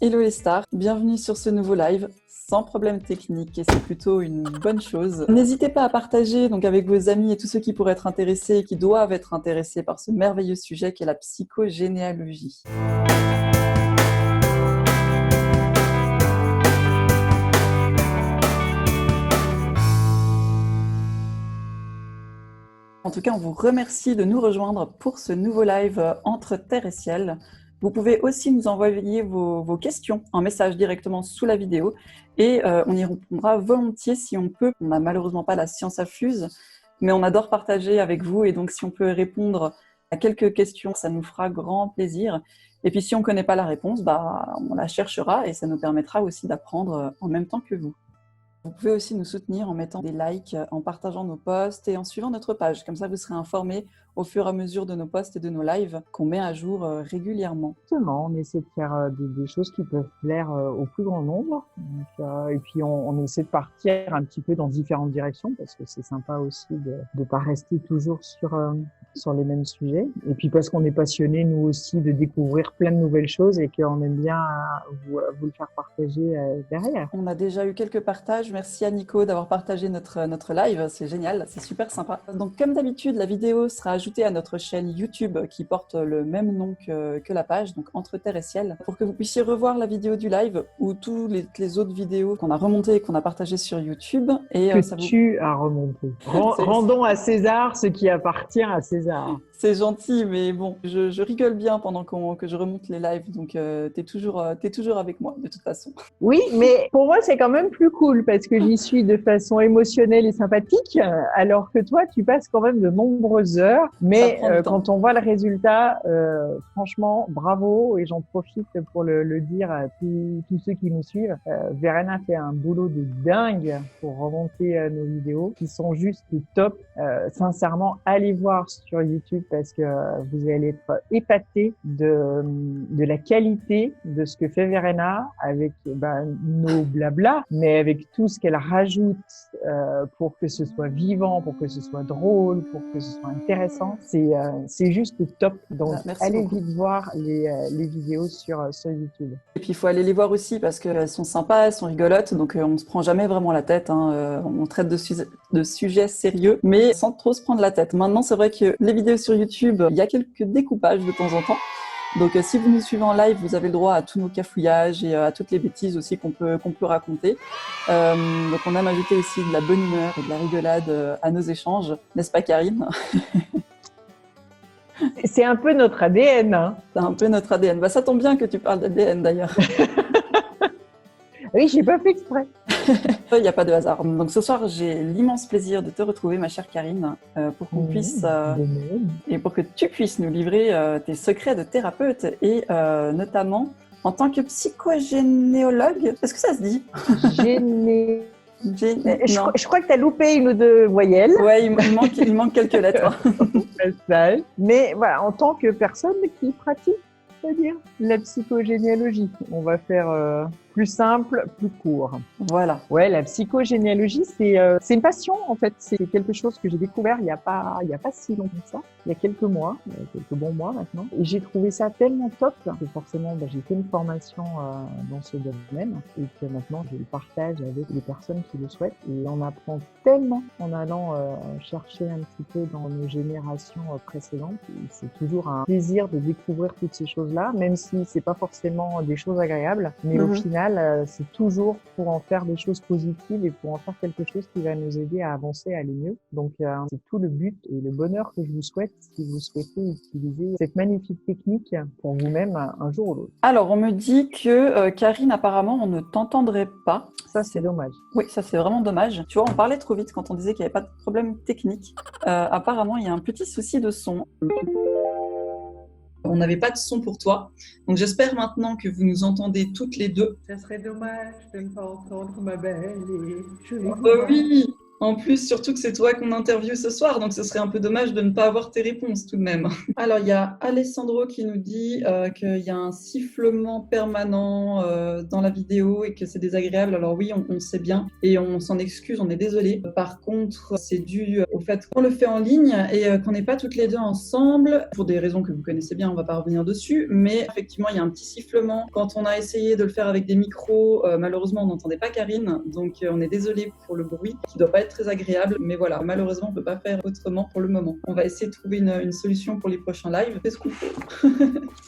Hello les stars, bienvenue sur ce nouveau live, sans problème technique et c'est plutôt une bonne chose. N'hésitez pas à partager donc avec vos amis et tous ceux qui pourraient être intéressés et qui doivent être intéressés par ce merveilleux sujet qu'est la psychogénéalogie. En tout cas, on vous remercie de nous rejoindre pour ce nouveau live entre terre et ciel. Vous pouvez aussi nous envoyer vos questions en message directement sous la vidéo et on y répondra volontiers si on peut. On n'a malheureusement pas la science infuse, mais on adore partager avec vous et donc si on peut répondre à quelques questions, ça nous fera grand plaisir. Et puis si on ne connaît pas la réponse, on la cherchera et ça nous permettra aussi d'apprendre en même temps que vous. Vous pouvez aussi nous soutenir en mettant des likes, en partageant nos posts et en suivant notre page. Comme ça, vous serez informés au fur et à mesure de nos posts et de nos lives qu'on met à jour régulièrement. Exactement, on essaie de faire des choses qui peuvent plaire au plus grand nombre. Donc, et puis, on essaie de partir un petit peu dans différentes directions parce que c'est sympa aussi de ne pas rester toujours sur les mêmes sujets. Et puis, parce qu'on est passionné, nous aussi, de découvrir plein de nouvelles choses et qu'on aime bien vous le faire partager derrière. On a déjà eu quelques partages. Merci à Nico d'avoir partagé notre live. C'est génial, c'est super sympa. Donc, comme d'habitude, la vidéo sera ajoutée à notre chaîne YouTube qui porte le même nom que la page, donc Entre Terre et Ciel, pour que vous puissiez revoir la vidéo du live ou toutes les autres vidéos qu'on a remontées et qu'on a partagées sur YouTube. Et tu as remonté. Rendons à César ce qui appartient à César. C'est gentil, mais bon, je rigole bien pendant que je remonte les lives, donc t'es toujours avec moi de toute façon. Oui, mais pour moi c'est quand même plus cool parce que j'y suis de façon émotionnelle et sympathique, alors que toi tu passes quand même de nombreuses heures. Mais quand on voit le résultat, franchement, bravo, et j'en profite pour le dire à tous ceux qui nous suivent. Verena fait un boulot de dingue pour remonter nos vidéos qui sont juste top. Sincèrement, allez voir sur YouTube parce que vous allez être épatés de la qualité de ce que fait Verena avec nos blabla, mais avec tout ce qu'elle rajoute pour que ce soit vivant, pour que ce soit drôle, pour que ce soit intéressant. C'est juste top. Donc, allez vite voir les vidéos sur YouTube. Et puis, il faut aller les voir aussi parce qu'elles sont sympas, elles sont rigolotes, donc on ne se prend jamais vraiment la tête. On traite de sujets sérieux, mais sans trop se prendre la tête. Maintenant, c'est vrai que les vidéos sur YouTube, il y a quelques découpages de temps en temps. Donc, si vous nous suivez en live, vous avez le droit à tous nos cafouillages et à toutes les bêtises aussi qu'on peut raconter. Donc, on aime ajouter aussi de la bonne humeur et de la rigolade à nos échanges, n'est-ce pas, Karine? C'est un peu notre ADN. Hein. C'est un peu notre ADN. Ça tombe bien que tu parles d'ADN d'ailleurs. Oui, j'ai pas fait exprès. Il n'y a pas de hasard. Donc ce soir, j'ai l'immense plaisir de te retrouver, ma chère Karine, pour qu'on puisse et pour que tu puisses nous livrer tes secrets de thérapeute et notamment en tant que psychogénéologue. Est-ce que ça se dit? Je crois que tu as loupé une ou deux voyelles. Ouais, il manque quelques lettres. Mais voilà, en tant que personne qui pratique, c'est-à-dire la psychogénéalogie, on va faire plus simple, plus court. Voilà. Ouais, la psychogénéalogie, c'est une passion en fait. C'est quelque chose que j'ai découvert il y a pas si longtemps que ça. Il y a quelques mois, quelques bons mois maintenant. Et j'ai trouvé ça tellement top que forcément, j'ai fait une formation dans ce domaine et que maintenant je le partage avec les personnes qui le souhaitent. Et on apprend tellement en allant chercher un petit peu dans nos générations précédentes. Et c'est toujours un plaisir de découvrir toutes ces choses-là, même si c'est pas forcément des choses agréables, mais au final, c'est toujours pour en faire des choses positives et pour en faire quelque chose qui va nous aider à avancer, à aller mieux. Donc, c'est tout le but et le bonheur que je vous souhaite si vous souhaitez utiliser cette magnifique technique pour vous-même un jour ou l'autre. Alors, on me dit que Karine, apparemment, on ne t'entendrait pas. Ça, c'est dommage. Oui, ça, c'est vraiment dommage. Tu vois, on parlait trop vite quand on disait qu'il n'y avait pas de problème technique. Apparemment, il y a un petit souci de son. On n'avait pas de son pour toi. Donc, j'espère maintenant que vous nous entendez toutes les deux. Ça serait dommage de ne pas entendre ma belle et jolie voix. Oui, En plus, surtout que c'est toi qu'on interviewe ce soir, donc ce serait un peu dommage de ne pas avoir tes réponses tout de même. Alors, il y a Alessandro qui nous dit qu'il y a un sifflement permanent dans la vidéo et que c'est désagréable. Alors oui, on sait bien et on s'en excuse, on est désolé. Par contre, c'est dû au fait qu'on le fait en ligne et qu'on n'est pas toutes les deux ensemble, pour des raisons que vous connaissez bien, on ne va pas revenir dessus, mais effectivement, il y a un petit sifflement. Quand on a essayé de le faire avec des micros, malheureusement, on n'entendait pas Karine, donc on est désolé pour le bruit qui ne doit pas être très agréable, mais voilà, malheureusement, on ne peut pas faire autrement pour le moment. On va essayer de trouver une solution pour les prochains lives. C'est ce qu'on fait.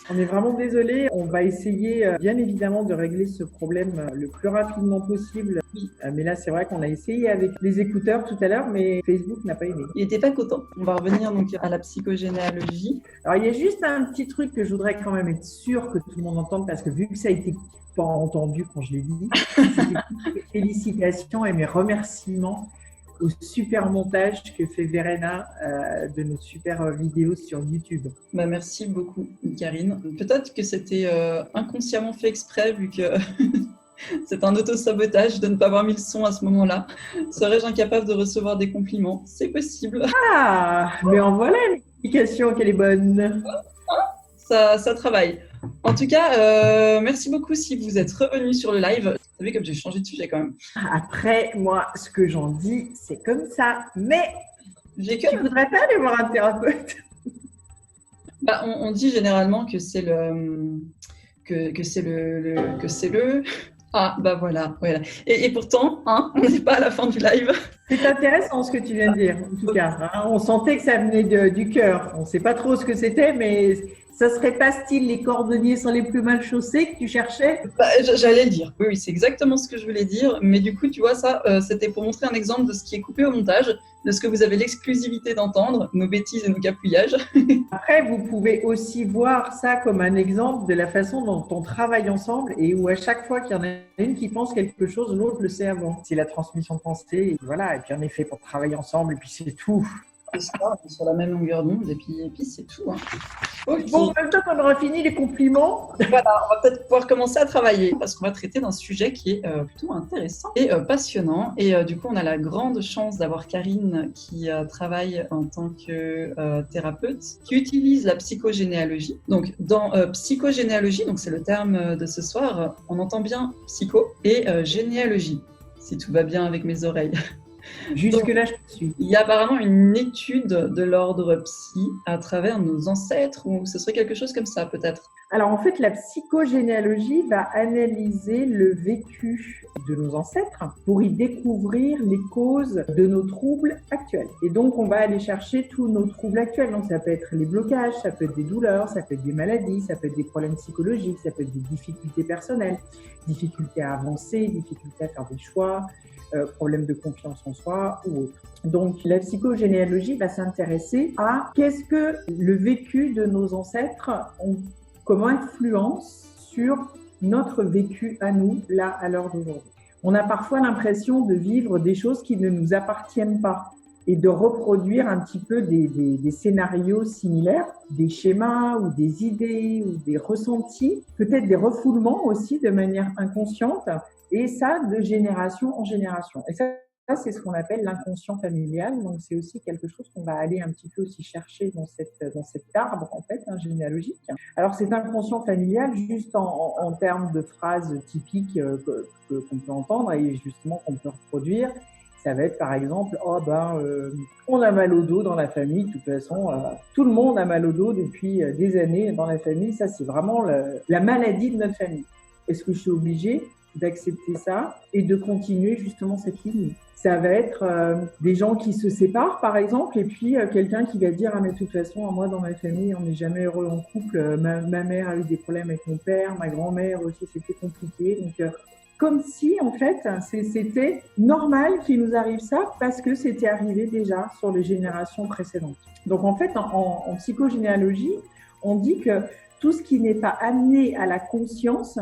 On est vraiment désolé. On va essayer, bien évidemment, de régler ce problème le plus rapidement possible. Oui. Mais là, c'est vrai qu'on a essayé avec les écouteurs tout à l'heure, mais Facebook n'a pas aimé. Il n'était pas content. On va revenir donc à la psychogénéalogie. Alors, il y a juste un petit truc que je voudrais quand même être sûr que tout le monde entende, parce que vu que ça a été pas entendu quand je l'ai dit, c'était félicitations et mes remerciements au super montage que fait Verena de nos super vidéos sur YouTube. Bah, merci beaucoup, Karine. Peut-être que c'était inconsciemment fait exprès, vu que c'est un auto-sabotage de ne pas avoir mis le son à ce moment-là. Serais-je incapable de recevoir des compliments? C'est possible. Ah, mais en voilà une explication qu'elle est bonne. Ça travaille. En tout cas, merci beaucoup si vous êtes revenus sur le live. Vous savez comme j'ai changé de sujet quand même. Après, moi, ce que j'en dis, c'est comme ça. Mais tu voudrais pas aller voir un thérapeute? Bah, on dit généralement que c'est le. Ah, bah voilà. Et pourtant, hein, on n'est pas à la fin du live. C'est intéressant ce que tu viens de dire, en tout cas. Hein, on sentait que ça venait du cœur. On ne sait pas trop ce que c'était, mais ça serait pas style les cordonniers sont les plus mal chaussés que tu cherchais? Bah, j'allais le dire. Oui, c'est exactement ce que je voulais dire. Mais du coup, tu vois, ça, c'était pour montrer un exemple de ce qui est coupé au montage, de ce que vous avez l'exclusivité d'entendre, nos bêtises et nos capouillages. Après, vous pouvez aussi voir ça comme un exemple de la façon dont on travaille ensemble et où à chaque fois qu'il y en a une qui pense quelque chose, l'autre le sait avant. C'est la transmission de pensée. Et voilà. Et puis, on est fait pour travailler ensemble et puis c'est tout. C'est ça, on est sur la même longueur d'onde et puis c'est tout. Hein. Okay. Bon, en même temps qu'on aura fini les compliments. Voilà, on va peut-être pouvoir commencer à travailler parce qu'on va traiter d'un sujet qui est plutôt intéressant et passionnant. Et du coup, on a la grande chance d'avoir Karine qui travaille en tant que thérapeute, qui utilise la psychogénéalogie. Donc, dans psychogénéalogie, donc c'est le terme de ce soir, on entend bien psycho et généalogie, si tout va bien avec mes oreilles. Jusque-là, je suis. Il y a apparemment une étude de l'ordre psy à travers nos ancêtres, ou ce serait quelque chose comme ça, peut-être? Alors, en fait, la psychogénéalogie va analyser le vécu de nos ancêtres pour y découvrir les causes de nos troubles actuels. Et donc, on va aller chercher tous nos troubles actuels. Donc, ça peut être les blocages, ça peut être des douleurs, ça peut être des maladies, ça peut être des problèmes psychologiques, ça peut être des difficultés personnelles, difficultés à avancer, difficultés à faire des choix, problèmes de confiance en soi ou autre. Donc, la psychogénéalogie va s'intéresser à qu'est-ce que le vécu de nos ancêtres ont comme influence sur notre vécu à nous, là, à l'heure d'aujourd'hui. On a parfois l'impression de vivre des choses qui ne nous appartiennent pas et de reproduire un petit peu des scénarios similaires, des schémas ou des idées ou des ressentis, peut-être des refoulements aussi de manière inconsciente, et ça de génération en génération. Et ça, c'est ce qu'on appelle l'inconscient familial. Donc, c'est aussi quelque chose qu'on va aller un petit peu aussi chercher dans cet arbre, en fait, généalogique. Alors, cet inconscient familial, juste en termes de phrases typiques qu'on peut entendre et justement qu'on peut reproduire, ça va être par exemple, on a mal au dos dans la famille. De toute façon, tout le monde a mal au dos depuis des années dans la famille. Ça, c'est vraiment la maladie de notre famille. Est-ce que je suis obligée d'accepter ça et de continuer justement cette ligne? Ça va être des gens qui se séparent, par exemple, et puis quelqu'un qui va dire « Ah, mais de toute façon, moi, dans ma famille, on n'est jamais heureux en couple. Ma mère a eu des problèmes avec mon père, ma grand-mère aussi, c'était compliqué. » Donc, comme si, en fait, c'était normal qu'il nous arrive ça parce que c'était arrivé déjà sur les générations précédentes. Donc, en fait, en psychogénéalogie, on dit que tout ce qui n'est pas amené à la conscience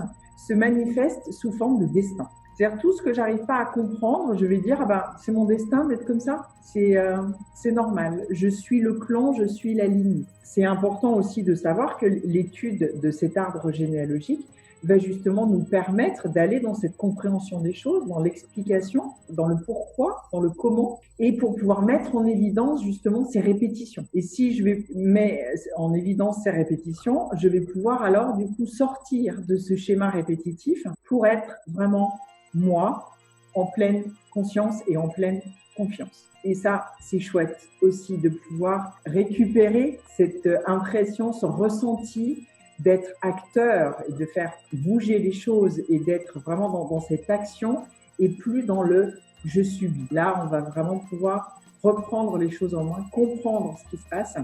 se manifeste sous forme de destin. C'est-à-dire tout ce que j'arrive pas à comprendre, je vais dire c'est mon destin d'être comme ça, c'est normal. Je suis le clan, je suis la lignée. C'est important aussi de savoir que l'étude de cet arbre généalogique va justement nous permettre d'aller dans cette compréhension des choses, dans l'explication, dans le pourquoi, dans le comment, et pour pouvoir mettre en évidence justement ces répétitions. Et si je mets en évidence ces répétitions, je vais pouvoir alors du coup sortir de ce schéma répétitif pour être vraiment moi, en pleine conscience et en pleine confiance. Et ça, c'est chouette aussi de pouvoir récupérer cette impression, ce ressenti d'être acteur et de faire bouger les choses et d'être vraiment dans cette action et plus dans le « je subis ». Là, on va vraiment pouvoir reprendre les choses en main, comprendre ce qui se passe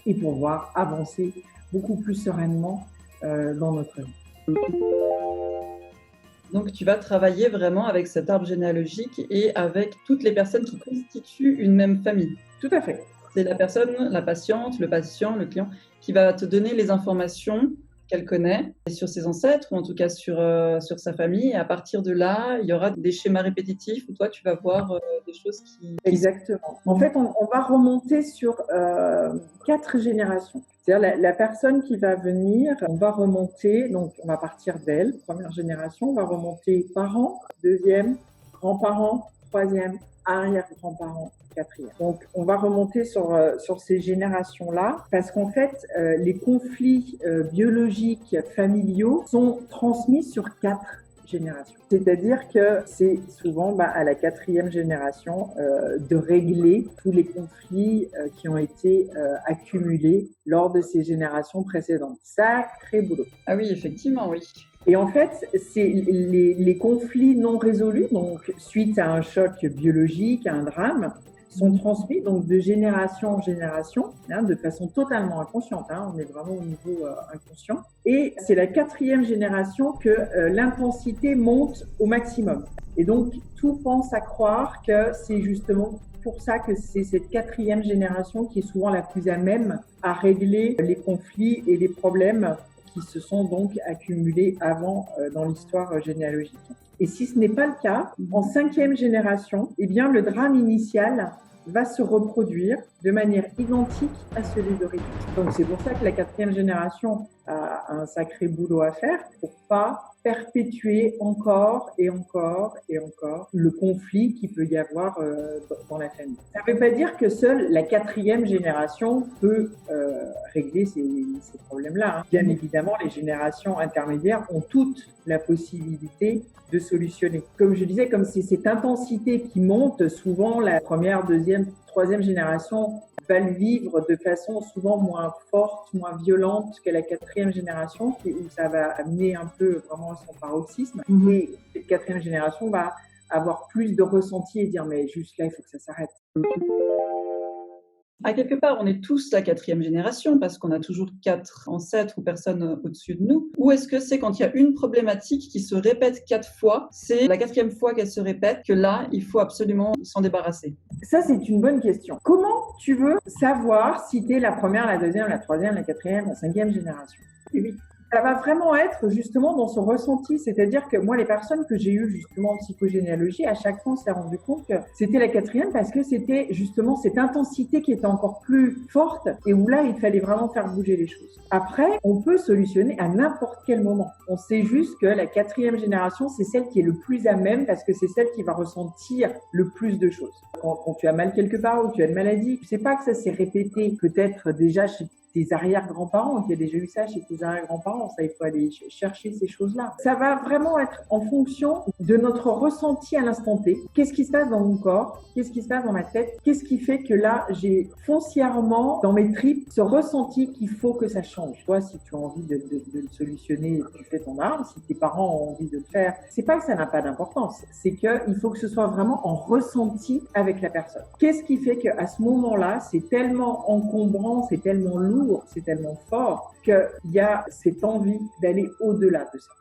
et pouvoir avancer beaucoup plus sereinement dans notre vie. Donc, tu vas travailler vraiment avec cet arbre généalogique et avec toutes les personnes qui constituent une même famille. Tout à fait. C'est la personne, la patiente, le patient, le client qui va te donner les informations qu'elle connaît sur ses ancêtres ou en tout cas sur sa famille. Et à partir de là, il y aura des schémas répétitifs où toi, tu vas voir des choses qui... Exactement. En fait, on va remonter sur 4 générations. C'est-à-dire la personne qui va venir, on va remonter, donc on va partir d'elle, première génération, on va remonter parents, deuxième, grands-parents, troisième, arrière-grands-parents, quatrième. Donc on va remonter sur ces générations-là parce qu'en fait, les conflits biologiques familiaux sont transmis sur 4 génération. C'est-à-dire que c'est souvent à la 4e génération de régler tous les conflits qui ont été accumulés lors de ces générations précédentes. Sacré boulot. Ah oui, effectivement, oui. Et en fait, c'est les conflits non résolus, donc suite à un choc biologique, à un drame, sont transmis donc de génération en génération, de façon totalement inconsciente. On est vraiment au niveau inconscient. Et c'est la 4e génération que l'intensité monte au maximum. Et donc, tout pense à croire que c'est justement pour ça que c'est cette 4e génération qui est souvent la plus à même à régler les conflits et les problèmes qui se sont donc accumulés avant dans l'histoire généalogique. Et si ce n'est pas le cas, en 5e génération, eh bien, le drame initial va se reproduire de manière identique à celui d'origine. Donc c'est pour ça que la 4e génération a un sacré boulot à faire pour pas perpétuer encore et encore et encore le conflit qu'il peut y avoir dans la famille. Ça ne veut pas dire que seule la 4e génération peut régler ces problèmes-là. Bien évidemment, les générations intermédiaires ont toutes la possibilité de solutionner. Comme je disais, comme c'est cette intensité qui monte, souvent la première, deuxième, troisième génération va le vivre de façon souvent moins forte, moins violente que la 4e génération, où ça va amener un peu vraiment son paroxysme. Et cette 4e génération va avoir plus de ressenti et dire mais juste là, il faut que ça s'arrête. À quelque part, on est tous la 4e génération parce qu'on a toujours 4 ancêtres ou personnes au-dessus de nous. Ou est-ce que c'est quand il y a une problématique qui se répète 4 fois, c'est la 4e fois qu'elle se répète que là, il faut absolument s'en débarrasser? Ça, c'est une bonne question. Comment tu veux savoir si tu es la première, la deuxième, la troisième, la 4e, la 5e génération? Et oui. Ça va vraiment être justement dans son ressenti, c'est-à-dire que moi, les personnes que j'ai eues justement en psychogénéalogie, à chaque fois, on s'est rendu compte que c'était la 4e parce que c'était justement cette intensité qui était encore plus forte et où là, il fallait vraiment faire bouger les choses. Après, on peut solutionner à n'importe quel moment. On sait juste que la 4e génération, c'est celle qui est le plus à même parce que c'est celle qui va ressentir le plus de choses. Quand tu as mal quelque part ou tu as une maladie, tu sais pas que ça s'est répété peut-être déjà chez tes arrière-grands-parents, qui a déjà eu ça chez tes arrière-grands-parents, ça, il faut aller chercher ces choses-là. Ça va vraiment être en fonction de notre ressenti à l'instant T. Qu'est-ce qui se passe dans mon corps? Qu'est-ce qui se passe dans ma tête? Qu'est-ce qui fait que là, j'ai foncièrement dans mes tripes ce ressenti qu'il faut que ça change? Toi, si tu as envie de le solutionner, tu fais ton arbre. Si tes parents ont envie de le faire, c'est pas que ça n'a pas d'importance. C'est qu'il faut que ce soit vraiment en ressenti avec la personne. Qu'est-ce qui fait qu'à ce moment-là, c'est tellement encombrant, c'est tellement lourd, c'est tellement fort qu'il y a cette envie d'aller au-delà de ça.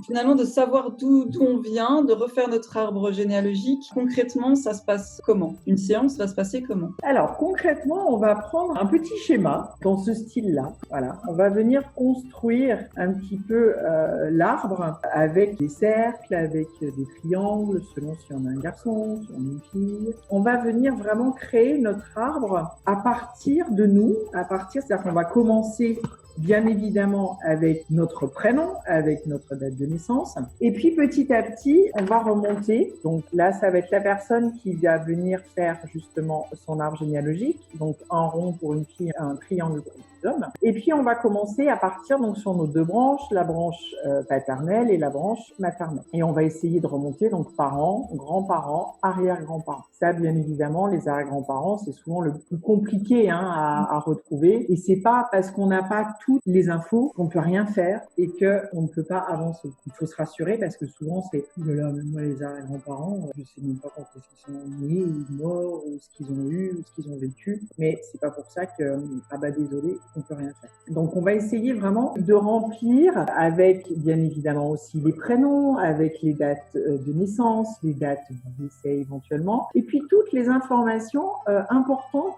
Finalement, de savoir d'où on vient, de refaire notre arbre généalogique, concrètement, ça se passe comment? Une séance va se passer comment? Alors, concrètement, on va prendre un petit schéma dans ce style-là. Voilà. On va venir construire un petit peu l'arbre avec des cercles, avec des triangles, selon si on a un garçon, si on a une fille. On va venir vraiment créer notre arbre à partir de nous, c'est-à-dire qu'on va commencer bien évidemment avec notre prénom, avec notre date de naissance. Et puis petit à petit, on va remonter. Donc là, ça va être la personne qui va venir faire justement son arbre généalogique. Donc un rond pour une fille, un triangle pour les hommes. Et puis on va commencer à partir donc sur nos deux branches, la branche paternelle et la branche maternelle. Et on va essayer de remonter donc parents, grands-parents, arrière-grands-parents. Ça, bien évidemment, les arrière-grands-parents, c'est souvent le plus compliqué à retrouver. Et c'est pas parce qu'on n'a pas toutes les infos qu'on peut rien faire et qu'on ne peut pas avancer. Il faut se rassurer parce que souvent c'est là, même moi les arrière-grands-parents, je sais même pas quand est-ce qu'ils sont nés ou morts ou ce qu'ils ont eu ou ce qu'ils ont vécu. Mais c'est pas pour ça que désolé, on peut rien faire. Donc on va essayer vraiment de remplir avec bien évidemment aussi les prénoms, avec les dates de naissance, les dates de décès éventuellement, et puis toutes les informations importantes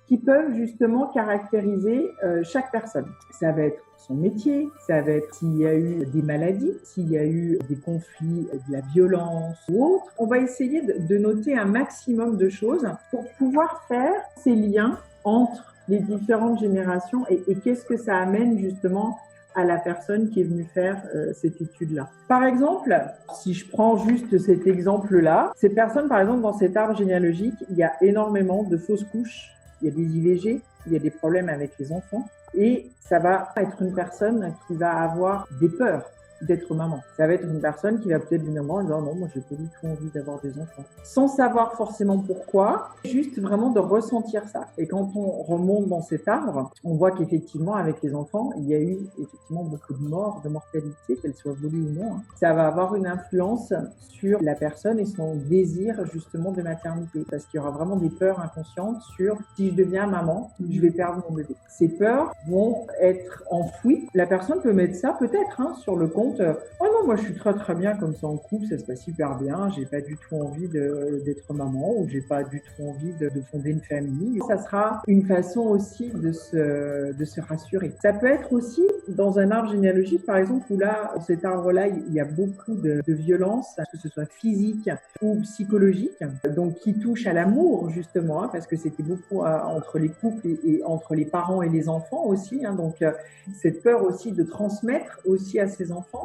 qui peuvent justement caractériser chaque personne. Ça va être son métier, ça va être s'il y a eu des maladies, s'il y a eu des conflits, de la violence ou autre. On va essayer de noter un maximum de choses pour pouvoir faire ces liens entre les différentes générations et qu'est-ce que ça amène justement à la personne qui est venue faire cette étude-là. Par exemple, si je prends juste cet exemple-là, cette personne, par exemple, dans cet arbre généalogique, il y a énormément de fausses couches, il y a des IVG, il y a des problèmes avec les enfants et ça va être une personne qui va avoir des peurs d'être maman. Ça va être une personne qui va peut-être venir en disant non, moi j'ai pas du tout envie d'avoir des enfants. Sans savoir forcément pourquoi, juste vraiment de ressentir ça. Et quand on remonte dans cet arbre, on voit qu'effectivement avec les enfants, il y a eu effectivement beaucoup de morts, de mortalité, qu'elles soient voulues ou non. Ça va avoir une influence sur la personne et son désir justement de maternité. Parce qu'il y aura vraiment des peurs inconscientes sur si je deviens maman, je vais perdre mon bébé. Ces peurs vont être enfouies. La personne peut mettre ça peut-être sur le compte oh non, moi je suis très très bien comme ça en couple, ça se passe super bien, j'ai pas du tout envie d'être maman ou j'ai pas du tout envie de fonder une famille. Ça sera une façon aussi de se rassurer. Ça peut être aussi dans un arbre généalogique par exemple où là, cet arbre-là, il y a beaucoup de violence, que ce soit physique ou psychologique, donc qui touche à l'amour justement, parce que c'était beaucoup entre les couples et entre les parents et les enfants aussi, donc cette peur aussi de transmettre aussi à ses enfants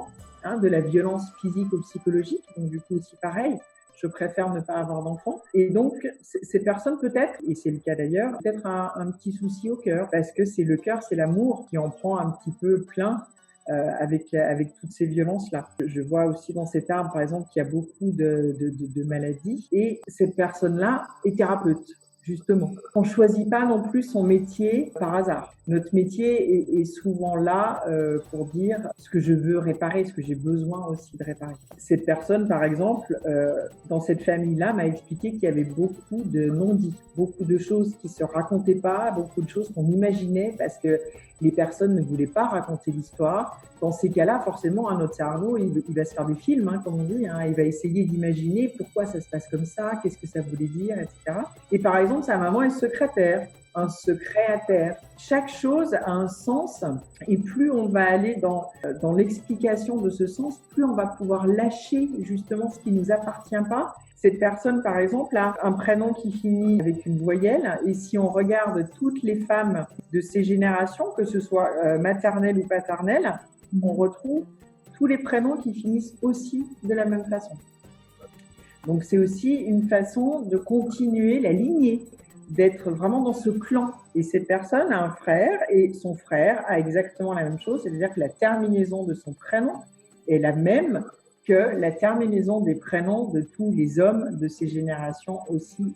de la violence physique ou psychologique, donc du coup aussi pareil, je préfère ne pas avoir d'enfants. Et donc ces personnes peut-être, et c'est le cas d'ailleurs, peut-être un petit souci au cœur, parce que c'est le cœur, c'est l'amour qui en prend un petit peu plein avec toutes ces violences-là. Je vois aussi dans cet arbre, par exemple, qu'il y a beaucoup de maladies, et cette personne-là est thérapeute. Justement, on ne choisit pas non plus son métier par hasard. Notre métier est souvent là pour dire ce que je veux réparer, ce que j'ai besoin aussi de réparer. Cette personne, par exemple, dans cette famille-là, m'a expliqué qu'il y avait beaucoup de non-dits, beaucoup de choses qui ne se racontaient pas, beaucoup de choses qu'on imaginait parce que les personnes ne voulaient pas raconter l'histoire. Dans ces cas-là, forcément, notre cerveau, il va se faire des films, comme on dit. Il va essayer d'imaginer pourquoi ça se passe comme ça, qu'est-ce que ça voulait dire, etc. Et par exemple, sa maman est secrétaire, un secrétaire. Chaque chose a un sens et plus on va aller dans l'explication de ce sens, plus on va pouvoir lâcher justement ce qui ne nous appartient pas. Cette personne, par exemple, a un prénom qui finit avec une voyelle et si on regarde toutes les femmes de ces générations, que ce soit maternelle ou paternelle, on retrouve tous les prénoms qui finissent aussi de la même façon. Donc c'est aussi une façon de continuer la lignée, d'être vraiment dans ce clan. Et cette personne a un frère et son frère a exactement la même chose, c'est-à-dire que la terminaison de son prénom est la même que la terminaison des prénoms de tous les hommes de ces générations aussi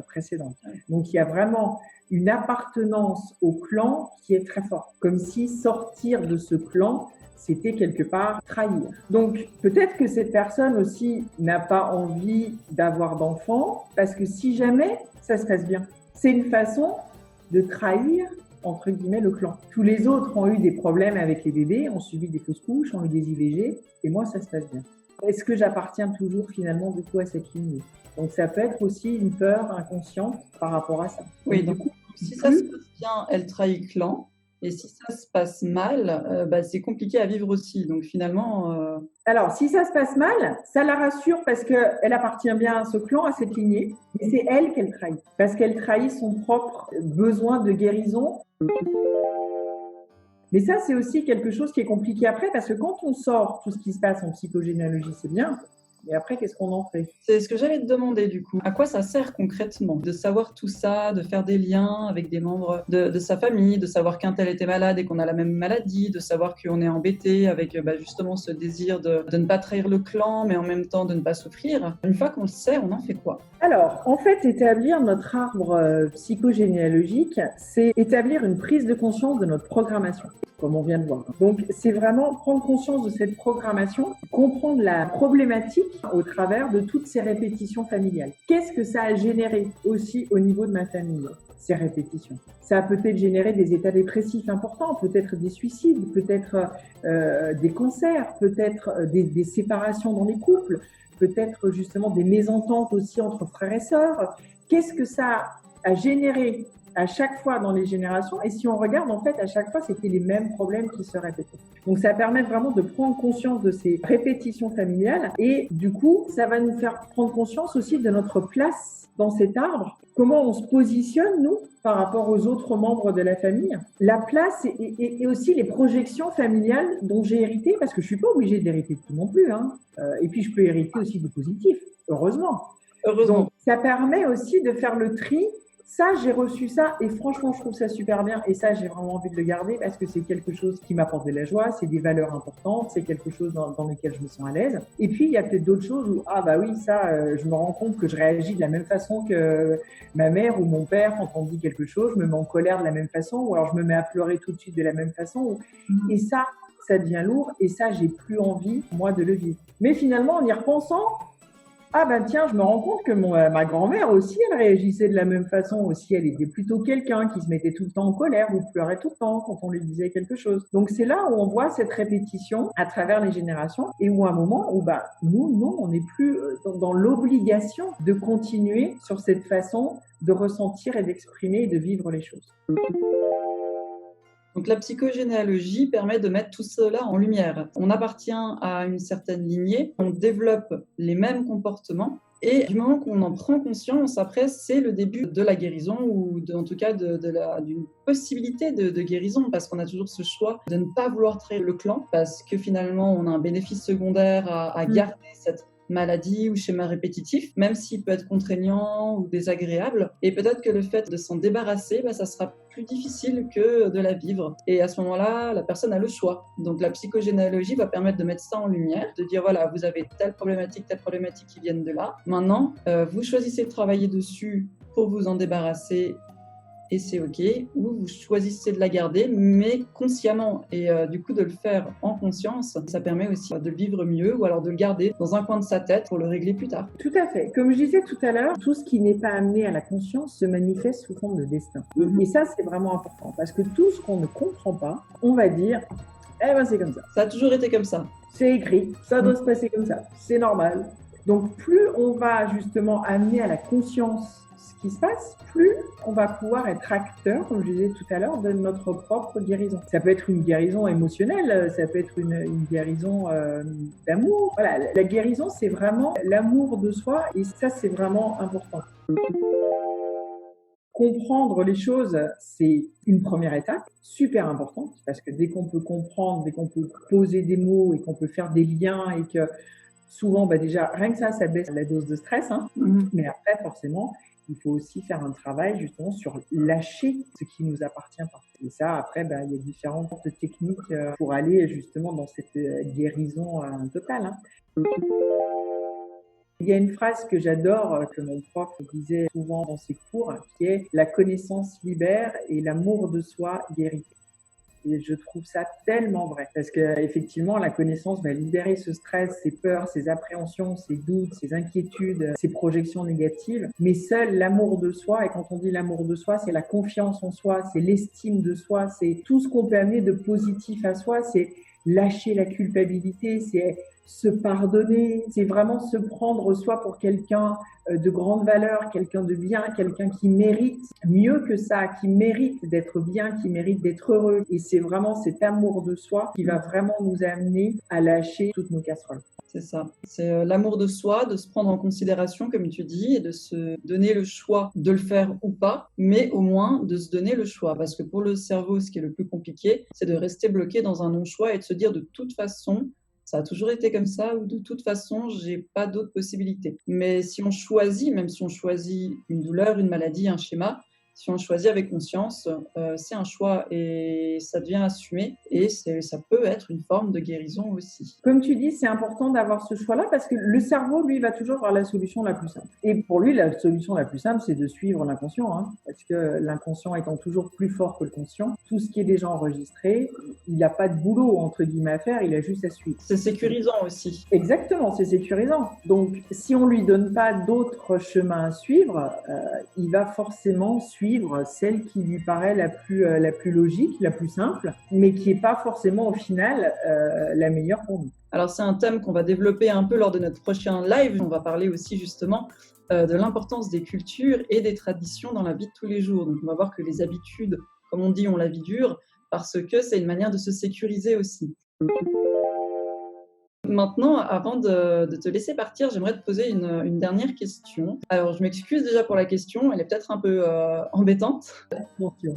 précédentes. Donc il y a vraiment une appartenance au clan qui est très forte, comme si sortir de ce clan, c'était quelque part trahir. Donc peut-être que cette personne aussi n'a pas envie d'avoir d'enfants, parce que si jamais ça se passe bien, c'est une façon de trahir entre guillemets le clan. Tous les autres ont eu des problèmes avec les bébés, ont subi des fausses couches, ont eu des IVG, et moi ça se passe bien. Est-ce que j'appartiens toujours finalement du coup à cette lignée? Donc ça peut être aussi une peur inconsciente par rapport à ça. Oui, donc si ça se passe bien, elle trahit clan. Et si ça se passe mal, c'est compliqué à vivre aussi. Donc finalement… Alors, si ça se passe mal, ça la rassure parce qu'elle appartient bien à ce clan, à cette lignée. Mais c'est elle qu'elle trahit. Parce qu'elle trahit son propre besoin de guérison. Mais ça, c'est aussi quelque chose qui est compliqué après, parce que quand on sort tout ce qui se passe en psychogénéalogie, c'est bien. Et après, qu'est-ce qu'on en fait? C'est ce que j'allais te demander du coup. À quoi ça sert concrètement de savoir tout ça, de faire des liens avec des membres de sa famille, de savoir qu'un tel était malade et qu'on a la même maladie, de savoir qu'on est embêté avec justement ce désir de ne pas trahir le clan, mais en même temps de ne pas souffrir. Une fois qu'on le sait, on en fait quoi? Alors, en fait, établir notre arbre psychogénéalogique, c'est établir une prise de conscience de notre programmation, comme on vient de voir. Donc, c'est vraiment prendre conscience de cette programmation, comprendre la problématique au travers de toutes ces répétitions familiales. Qu'est-ce que ça a généré aussi au niveau de ma famille, ces répétitions? Ça a peut-être généré des états dépressifs importants, peut-être des suicides, peut-être des cancers, peut-être des séparations dans les couples, peut-être justement des mésententes aussi entre frères et sœurs. Qu'est-ce que ça a généré à chaque fois dans les générations? Et si on regarde, en fait, à chaque fois, c'était les mêmes problèmes qui se répétaient. Donc, ça permet vraiment de prendre conscience de ces répétitions familiales. Et du coup, ça va nous faire prendre conscience aussi de notre place dans cet arbre. Comment on se positionne, nous, par rapport aux autres membres de la famille. La place et aussi les projections familiales dont j'ai hérité, parce que je ne suis pas obligée d'hériter de tout non plus. Et puis, je peux hériter aussi du positif, heureusement. Donc, ça permet aussi de faire le tri. Ça, j'ai reçu ça et franchement, je trouve ça super bien. Et ça, j'ai vraiment envie de le garder parce que c'est quelque chose qui m'apporte de la joie, c'est des valeurs importantes, c'est quelque chose dans lequel je me sens à l'aise. Et puis, il y a peut-être d'autres choses où, je me rends compte que je réagis de la même façon que ma mère ou mon père quand on dit quelque chose. Je me mets en colère de la même façon ou alors je me mets à pleurer tout de suite de la même façon. Et ça devient lourd et ça, j'ai plus envie, moi, de le vivre. Mais finalement, en y repensant, tiens, je me rends compte que ma grand-mère aussi, elle réagissait de la même façon aussi. Elle était plutôt quelqu'un qui se mettait tout le temps en colère ou pleurait tout le temps quand on lui disait quelque chose. Donc, c'est là où on voit cette répétition à travers les générations et où à un moment où, nous, non, on n'est plus dans l'obligation de continuer sur cette façon de ressentir et d'exprimer et de vivre les choses. Donc la psychogénéalogie permet de mettre tout cela en lumière. On appartient à une certaine lignée, on développe les mêmes comportements et du moment qu'on en prend conscience, après c'est le début de la guérison ou en tout cas d'une possibilité de guérison parce qu'on a toujours ce choix de ne pas vouloir trahir le clan parce que finalement on a un bénéfice secondaire à garder cette maladie ou schéma répétitif, même s'il peut être contraignant ou désagréable. Et peut-être que le fait de s'en débarrasser, ça sera plus difficile que de la vivre. Et à ce moment-là, la personne a le choix. Donc la psychogénéalogie va permettre de mettre ça en lumière, de dire voilà, vous avez telle problématique qui viennent de là. Maintenant, vous choisissez de travailler dessus pour vous en débarrasser et c'est OK, ou vous choisissez de la garder, mais consciemment. Et du coup, de le faire en conscience, ça permet aussi de le vivre mieux ou alors de le garder dans un coin de sa tête pour le régler plus tard. Tout à fait. Comme je disais tout à l'heure, tout ce qui n'est pas amené à la conscience se manifeste sous forme de destin. Et ça, c'est vraiment important parce que tout ce qu'on ne comprend pas, on va dire c'est comme ça. Ça a toujours été comme ça. C'est écrit, ça doit se passer comme ça, c'est normal. Donc, plus on va justement amener à la conscience ce qui se passe, plus on va pouvoir être acteur, comme je disais tout à l'heure, de notre propre guérison. Ça peut être une guérison émotionnelle, ça peut être une guérison d'amour. Voilà, la guérison, c'est vraiment l'amour de soi et ça, c'est vraiment important. Comprendre les choses, c'est une première étape super importante parce que dès qu'on peut comprendre, dès qu'on peut poser des mots et qu'on peut faire des liens et que souvent, déjà, rien que ça baisse la dose de stress. Mais après, forcément, il faut aussi faire un travail justement sur lâcher ce qui nous appartient pas. Et ça, après, il y a différentes techniques pour aller justement dans cette guérison totale. Il y a une phrase que j'adore, que mon prof disait souvent dans ses cours, qui est « La connaissance libère et l'amour de soi guérit ». Et je trouve ça tellement vrai parce qu'effectivement, la connaissance va libérer ce stress, ces peurs, ces appréhensions, ces doutes, ces inquiétudes, ces projections négatives. Mais seul l'amour de soi, et quand on dit l'amour de soi, c'est la confiance en soi, c'est l'estime de soi, c'est tout ce qu'on peut amener de positif à soi, c'est lâcher la culpabilité, c'est se pardonner, c'est vraiment se prendre soit pour quelqu'un de grande valeur, quelqu'un de bien, quelqu'un qui mérite mieux que ça, qui mérite d'être bien, qui mérite d'être heureux. Et c'est vraiment cet amour de soi qui va vraiment nous amener à lâcher toutes nos casseroles. C'est ça. C'est l'amour de soi, de se prendre en considération, comme tu dis, et de se donner le choix de le faire ou pas, mais au moins de se donner le choix. Parce que pour le cerveau, ce qui est le plus compliqué, c'est de rester bloqué dans un non-choix et de se dire de toute façon, ça a toujours été comme ça, ou de toute façon, j'ai pas d'autre possibilité. Mais si on choisit, même si on choisit une douleur, une maladie, un schéma, si on choisit avec conscience, c'est un choix et ça devient assumé et ça peut être une forme de guérison aussi. Comme tu dis, c'est important d'avoir ce choix-là parce que le cerveau, lui, va toujours vers la solution la plus simple. Et pour lui, la solution la plus simple, c'est de suivre l'inconscient, hein, parce que l'inconscient étant toujours plus fort que le conscient, tout ce qui est déjà enregistré, il n'a pas de boulot, entre guillemets, à faire, il a juste à suivre. C'est sécurisant aussi. Exactement, c'est sécurisant. Donc, si on lui donne pas d'autres chemins à suivre, il va forcément suivre celle qui lui paraît la plus logique, la plus simple, mais qui n'est pas forcément au final la meilleure pour nous. Alors c'est un thème qu'on va développer un peu lors de notre prochain live. On va parler aussi justement de l'importance des cultures et des traditions dans la vie de tous les jours. Donc on va voir que les habitudes, comme on dit, ont la vie dure, parce que c'est une manière de se sécuriser aussi. Maintenant, avant de te laisser partir, j'aimerais te poser une dernière question. Alors, je m'excuse déjà pour la question, elle est peut-être un peu embêtante. Attention.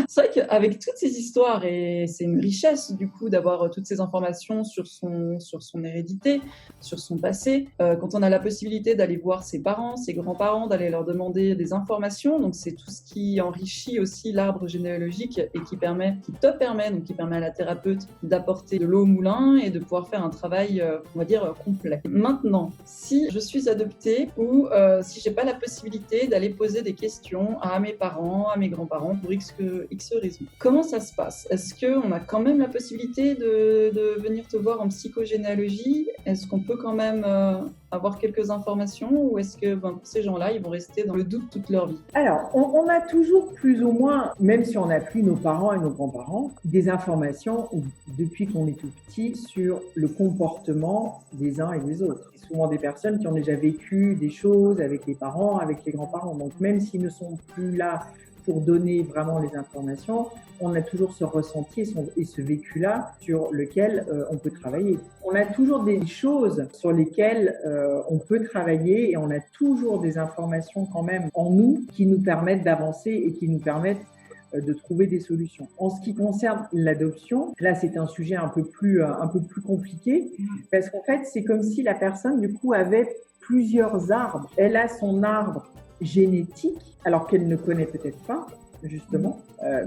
C'est vrai qu'avec toutes ces histoires, et c'est une richesse du coup d'avoir toutes ces informations sur son hérédité, sur son passé, quand on a la possibilité d'aller voir ses parents, ses grands-parents, d'aller leur demander des informations, donc c'est tout ce qui enrichit aussi l'arbre généalogique et qui permet à la thérapeute d'apporter de l'eau au moulin et de pouvoir faire un travail, on va dire, complet. Maintenant, si je suis adoptée ou si j'ai pas la possibilité d'aller poser des questions à mes parents, à mes grands-parents pour X raisons. Comment ça se passe? Est-ce qu'on a quand même la possibilité de venir te voir en psychogénéalogie? Est-ce qu'on peut quand même avoir quelques informations ou est-ce que ces gens-là, ils vont rester dans le doute toute leur vie? Alors, on a toujours plus ou moins, même si on n'a plus nos parents et nos grands-parents, des informations depuis qu'on est tout petit sur le comportement des uns et des autres. C'est souvent des personnes qui ont déjà vécu des choses avec les parents, avec les grands-parents. Donc, même s'ils ne sont plus là pour donner vraiment les informations, on a toujours ce ressenti et ce vécu-là sur lequel on peut travailler. On a toujours des choses sur lesquelles on peut travailler et on a toujours des informations quand même en nous qui nous permettent d'avancer et qui nous permettent de trouver des solutions. En ce qui concerne l'adoption, là c'est un sujet un peu plus compliqué parce qu'en fait c'est comme si la personne du coup avait plusieurs arbres. Elle a son arbre génétique, alors qu'elle ne connaît peut-être pas, justement,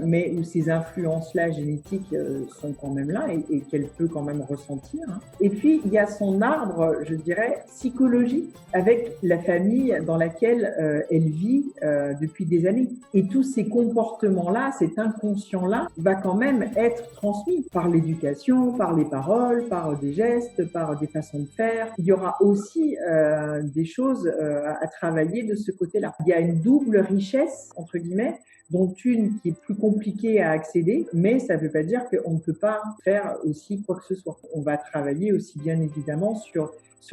mais où ces influences-là génétiques sont quand même là et qu'elle peut quand même ressentir. Hein. Et puis, il y a son arbre, je dirais, psychologique, avec la famille dans laquelle elle vit depuis des années. Et tous ces comportements-là, cet inconscient-là, va quand même être transmis par l'éducation, par les paroles, par des gestes, par des façons de faire. Il y aura aussi des choses à travailler de ce côté-là. Il y a une double richesse, entre guillemets, dont une qui est plus compliquée à accéder, mais ça ne veut pas dire qu'on ne peut pas faire aussi quoi que ce soit. On va travailler aussi bien évidemment sur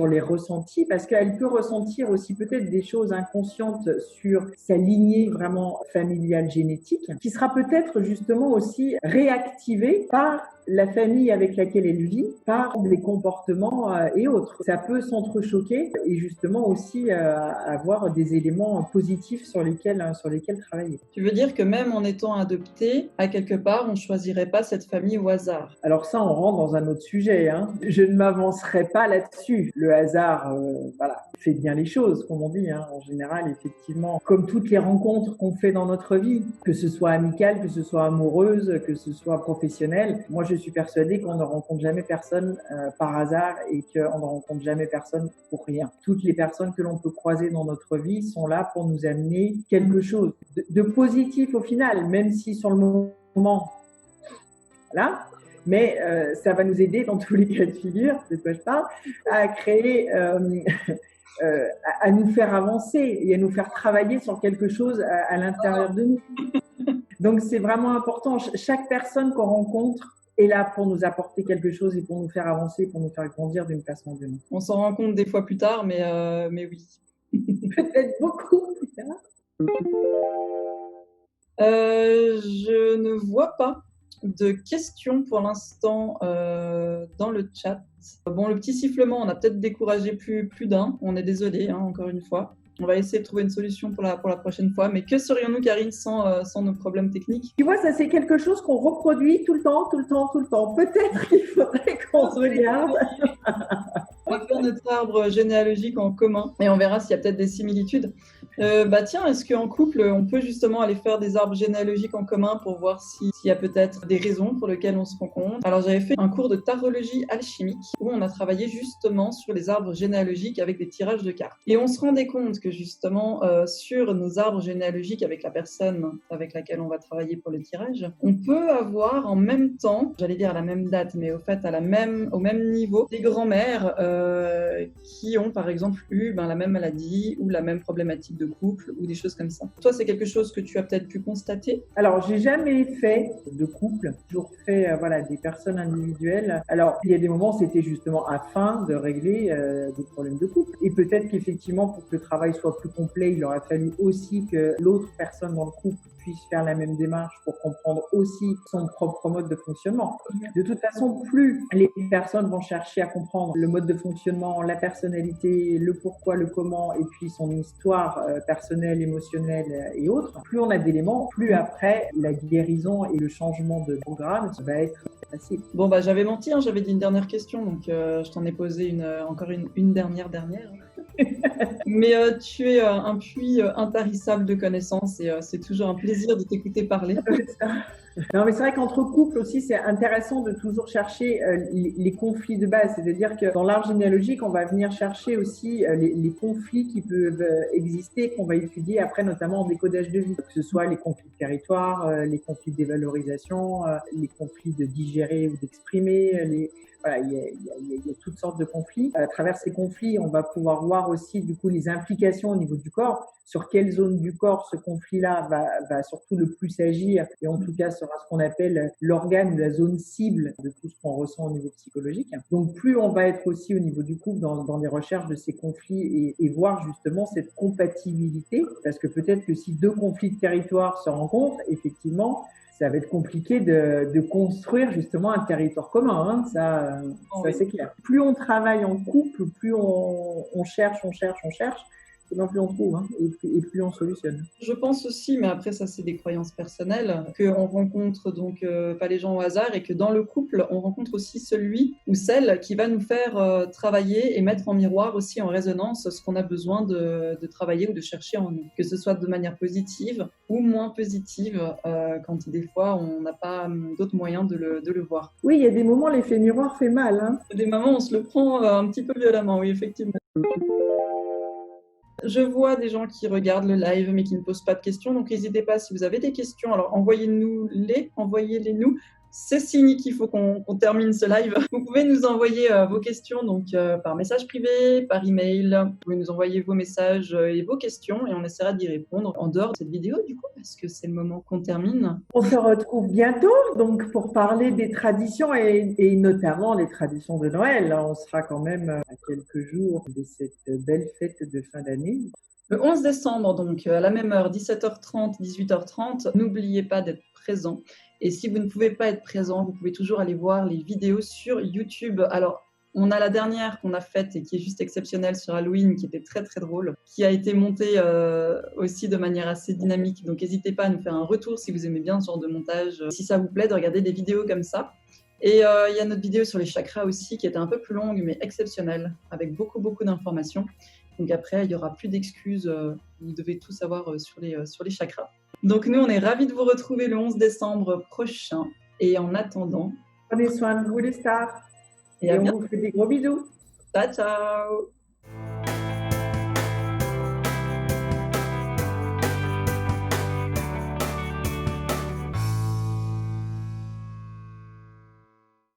les ressentis, parce qu'elle peut ressentir aussi peut-être des choses inconscientes sur sa lignée vraiment familiale génétique, qui sera peut-être justement aussi réactivée par la famille avec laquelle elle vit, par des comportements et autres. Ça peut s'entrechoquer et justement aussi avoir des éléments positifs sur lesquels travailler. Tu veux dire que même en étant adopté, à quelque part, on ne choisirait pas cette famille au hasard? Alors ça, on rentre dans un autre sujet. Hein. Je ne m'avancerai pas là-dessus. Le hasard, fait bien les choses, comme on dit. Hein. En général, effectivement, comme toutes les rencontres qu'on fait dans notre vie, que ce soit amicale, que ce soit amoureuse, que ce soit professionnelle, moi je suis persuadée qu'on ne rencontre jamais personne par hasard et qu'on ne rencontre jamais personne pour rien. Toutes les personnes que l'on peut croiser dans notre vie sont là pour nous amener quelque chose de positif au final, même si sur le moment, voilà. Mais ça va nous aider dans tous les cas de figure, c'est de quoi je parle, à créer, à nous faire avancer et à nous faire travailler sur quelque chose à l'intérieur de nous. Donc c'est vraiment important. Chaque personne qu'on rencontre est là pour nous apporter quelque chose et pour nous faire avancer, pour nous faire grandir d'une façon ou d'une autre. On s'en rend compte des fois plus tard, mais oui. Peut-être beaucoup plus tard. Je ne vois pas de questions pour l'instant dans le chat. Bon, le petit sifflement, on a peut-être découragé plus d'un. On est désolé, hein, encore une fois. On va essayer de trouver une solution pour la prochaine fois. Mais que serions-nous, Karine, sans nos problèmes techniques? Tu vois, ça c'est quelque chose qu'on reproduit tout le temps. Peut-être qu'il faudrait qu'on se regarde. On va faire notre arbre généalogique en commun et on verra s'il y a peut-être des similitudes. Tiens, est-ce qu'en couple, on peut justement aller faire des arbres généalogiques en commun pour voir s'il y a peut-être des raisons pour lesquelles on se rencontre? Alors, j'avais fait un cours de tarologie alchimique où on a travaillé justement sur les arbres généalogiques avec des tirages de cartes. Et on se rendait compte que justement, sur nos arbres généalogiques avec la personne avec laquelle on va travailler pour le tirage, on peut avoir en même temps, j'allais dire à la même date, mais au fait au même niveau, des grands-mères qui ont par exemple eu la même maladie ou la même problématique de couple ou des choses comme ça. Toi, c'est quelque chose que tu as peut-être pu constater? Alors, j'ai jamais fait de couple, toujours fait des personnes individuelles. Alors, il y a des moments, c'était justement afin de régler des problèmes de couple. Et peut-être qu'effectivement, pour que le travail soit plus complet, il aurait fallu aussi que l'autre personne dans le couple puisse faire la même démarche pour comprendre aussi son propre mode de fonctionnement. De toute façon, plus les personnes vont chercher à comprendre le mode de fonctionnement, la personnalité, le pourquoi, le comment, et puis son histoire personnelle, émotionnelle et autres, plus on a d'éléments, plus après la guérison et le changement de programme va être facile. Bon, j'avais menti, hein, j'avais dit une dernière question, donc je t'en ai posé encore une dernière. Mais tu es un puits intarissable de connaissances et c'est toujours un plaisir de t'écouter parler. Non, mais c'est vrai qu'entre couples aussi, c'est intéressant de toujours chercher les conflits de base. C'est-à-dire que dans l'arbre généalogique, on va venir chercher aussi les conflits qui peuvent exister, qu'on va étudier après, notamment en décodage de vie. Que ce soit les conflits de territoire, les conflits de dévalorisation, les conflits de digérer ou d'exprimer, il y a toutes sortes de conflits. À travers ces conflits, on va pouvoir voir aussi du coup les implications au niveau du corps. Sur quelle zone du corps ce conflit-là va surtout le plus agir et en tout cas sera ce qu'on appelle l'organe ou la zone cible de tout ce qu'on ressent au niveau psychologique. Donc plus on va être aussi au niveau du couple dans des recherches de ces conflits et voir justement cette compatibilité, parce que peut-être que si deux conflits de territoire se rencontrent, effectivement, ça va être compliqué de construire justement un territoire commun, hein. Ça c'est clair. Plus on travaille en couple, plus on cherche, et non plus on trouve, hein, et plus on solutionne. Je pense aussi, mais après ça c'est des croyances personnelles, qu'on rencontre donc pas les gens au hasard et que dans le couple on rencontre aussi celui ou celle qui va nous faire travailler et mettre en miroir aussi en résonance ce qu'on a besoin de travailler ou de chercher en nous, que ce soit de manière positive ou moins positive quand des fois on n'a pas d'autres moyens de le voir. Oui, il y a des moments l'effet miroir fait mal, hein. Des moments on se le prend un petit peu violemment, oui effectivement. Je vois des gens qui regardent le live mais qui ne posent pas de questions, donc n'hésitez pas si vous avez des questions, alors envoyez-les nous. C'est signe qu'il faut qu'on termine ce live. Vous pouvez nous envoyer vos questions donc par message privé, par email. Vous pouvez nous envoyer vos messages et vos questions et on essaiera d'y répondre en dehors de cette vidéo du coup parce que c'est le moment qu'on termine. On se retrouve bientôt donc pour parler des traditions et notamment les traditions de Noël. On sera quand même à quelques jours de cette belle fête de fin d'année. Le 11 décembre, donc à la même heure, 17h30, 18h30, n'oubliez pas d'être présent. Et si vous ne pouvez pas être présent, vous pouvez toujours aller voir les vidéos sur YouTube. Alors, on a la dernière qu'on a faite et qui est juste exceptionnelle sur Halloween, qui était très très drôle, qui a été montée aussi de manière assez dynamique. Donc, n'hésitez pas à nous faire un retour si vous aimez bien ce genre de montage. Si ça vous plaît de regarder des vidéos comme ça. Et il y a notre vidéo sur les chakras aussi, qui était un peu plus longue, mais exceptionnelle, avec beaucoup d'informations. Donc après, il n'y aura plus d'excuses. Vous devez tout savoir sur les chakras. Donc nous, on est ravis de vous retrouver le 11 décembre prochain. Et en attendant... Prenez soin de vous les stars. Et on vous fait des gros bisous. Ciao, ciao.